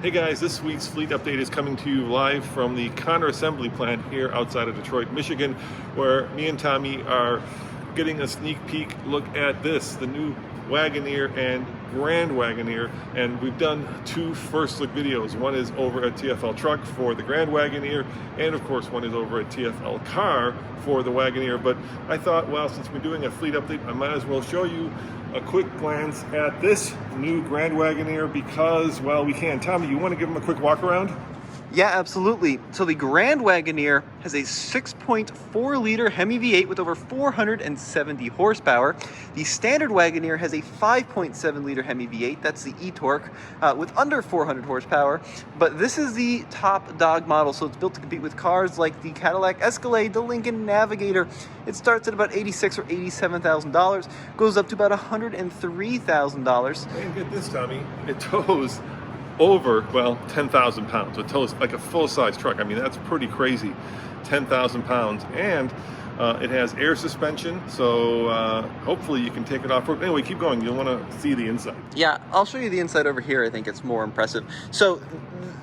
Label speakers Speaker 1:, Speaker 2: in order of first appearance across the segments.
Speaker 1: Hey guys, this week's fleet update is coming to you live from the Connor Assembly Plant here outside of Detroit, Michigan, where me and Tommy are getting a sneak peek look at this, the new Wagoneer and Grand Wagoneer, and we've done two first look videos. One is over at TFLtruck for the Grand Wagoneer, and of course one is over at TFLcar for the Wagoneer. But I thought, well, since we're doing a fleet update, I might as well show you a quick glance at this new Grand Wagoneer because, well, we can. Tommy, you want to give them a quick walk around?
Speaker 2: Yeah, absolutely. So the Grand Wagoneer has a 6.4 liter Hemi V8 with over 470 horsepower. The standard Wagoneer has a 5.7 liter Hemi V8, that's the e-torque, with under 400 horsepower. But this is the top dog model, so it's built to compete with cars like the Cadillac Escalade, the Lincoln Navigator. It starts at about $86,000 or $87,000, goes up to about $103,000.
Speaker 1: And get this, Tommy, it tows over, well, 10,000 pounds. It tows like a full-size truck. I mean, that's pretty crazy, 10,000 pounds. And it has air suspension, so hopefully you can take it off. Anyway, keep going. You'll want to see the inside.
Speaker 2: Yeah, I'll show you the inside over here. I think it's more impressive. So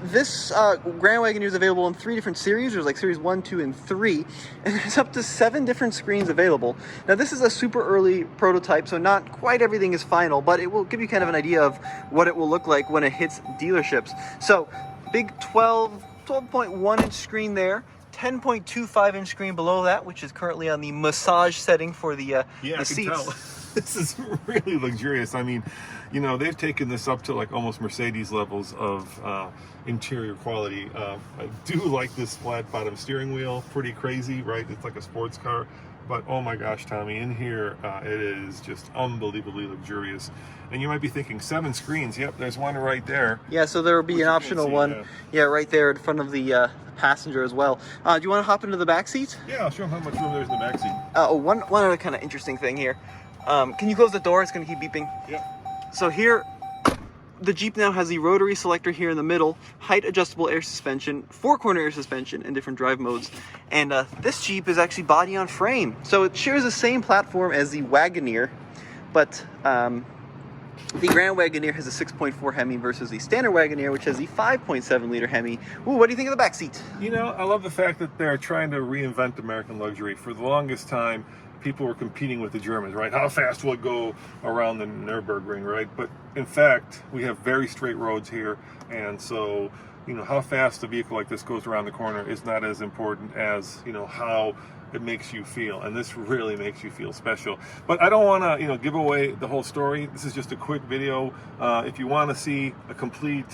Speaker 2: this Grand Wagoneer is available in 3 different series. There's like series 1, 2, and 3, and there's up to 7 different screens available. Now this is a super early prototype, so not quite everything is final, but it will give you kind of an idea of what it will look like when it hits dealerships. So big 12.1 inch screen there. 10.25 inch screen below that, which is currently on the massage setting for the seats.
Speaker 1: I can tell. This is really luxurious. I mean, you know, they've taken this up to like almost Mercedes levels of interior quality. I do like this flat bottom steering wheel. Pretty crazy, right? It's like a sports car. But oh my gosh, Tommy, in here it is just unbelievably luxurious. And you might be thinking 7 screens. Yep, there's one right there.
Speaker 2: Yeah, so there will be an optional one. Yeah, right there in front of the passenger as well. Do you want to hop into the back seat?
Speaker 1: Yeah, I'll show them how much room there's in the back seat.
Speaker 2: One other kind of interesting thing here. Can you close the door? It's going to keep beeping.
Speaker 1: Yeah.
Speaker 2: So here, the Jeep now has the rotary selector here in the middle, height adjustable air suspension, 4-corner air suspension in different drive modes, and this Jeep is actually body on frame. So it shares the same platform as the Wagoneer, but the Grand Wagoneer has a 6.4 Hemi versus the standard Wagoneer, which has the 5.7 liter Hemi. Ooh, what do you think of the back seat?
Speaker 1: You know, I love the fact that they're trying to reinvent American luxury. For the longest time, people were competing with the Germans, right? How fast will it go around the Nürburgring, right? But in fact, we have very straight roads here, and so, you know, how fast a vehicle like this goes around the corner is not as important as, you know, how it makes you feel, and this really makes you feel special. But I don't want to, you know, give away the whole story. This is just a quick video. If you want to see a complete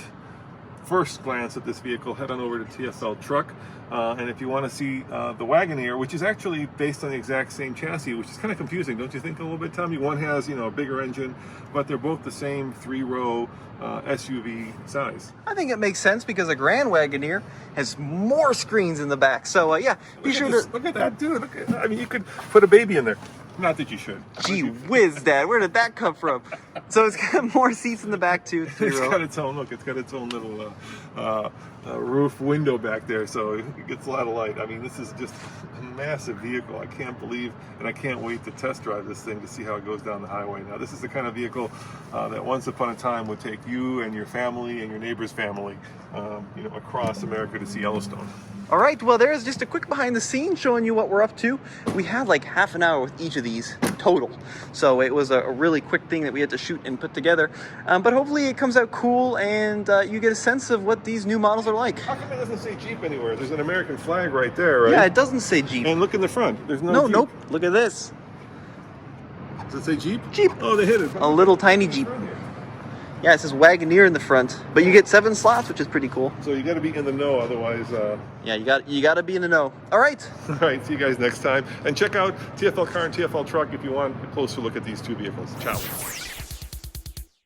Speaker 1: first glance at this vehicle, head on over to TFLtruck. And if you want to see the Wagoneer, which is actually based on the exact same chassis, which is kind of confusing, don't you think, a little bit, Tommy? One has, you know, a bigger engine, but they're both the same 3-row SUV size.
Speaker 2: I think it makes sense because a Grand Wagoneer has more screens in the back. So yeah, be sure to
Speaker 1: look at that, dude. Look at, I mean, you could put a baby in there. Not that you should.
Speaker 2: Gee whiz, Dad, where did that come from? So it's got more seats in the back too.
Speaker 1: It's got its own look. It's got its own little roof window back there, so it gets a lot of light. I mean, this is just a massive vehicle. I can't believe, and I can't wait to test drive this thing to see how it goes down the highway. Now, this is the kind of vehicle that once upon a time would take you and your family and your neighbor's family, you know, across America to see Yellowstone.
Speaker 2: All right, well, there's just a quick behind the scenes showing you what we're up to. We had like half an hour with each of these total, so it was a really quick thing that we had to shoot and put together. But hopefully it comes out cool and you get a sense of what these new models are like.
Speaker 1: How come it doesn't say Jeep anywhere? There's an American flag right there, right?
Speaker 2: Yeah, it doesn't say Jeep.
Speaker 1: And look in the front. There's
Speaker 2: no
Speaker 1: Jeep.
Speaker 2: Nope. Look at this.
Speaker 1: Does it say Jeep?
Speaker 2: Jeep.
Speaker 1: Oh, they hit it.
Speaker 2: A little tiny Jeep. Yeah, it says Wagoneer in the front, but you get 7 slots, which is pretty cool.
Speaker 1: So you got to be in the know, otherwise.
Speaker 2: Yeah, you got to be in the know. All right.
Speaker 1: All right. See you guys next time, and check out TFLcar and TFLtruck if you want a closer look at these two vehicles. Ciao.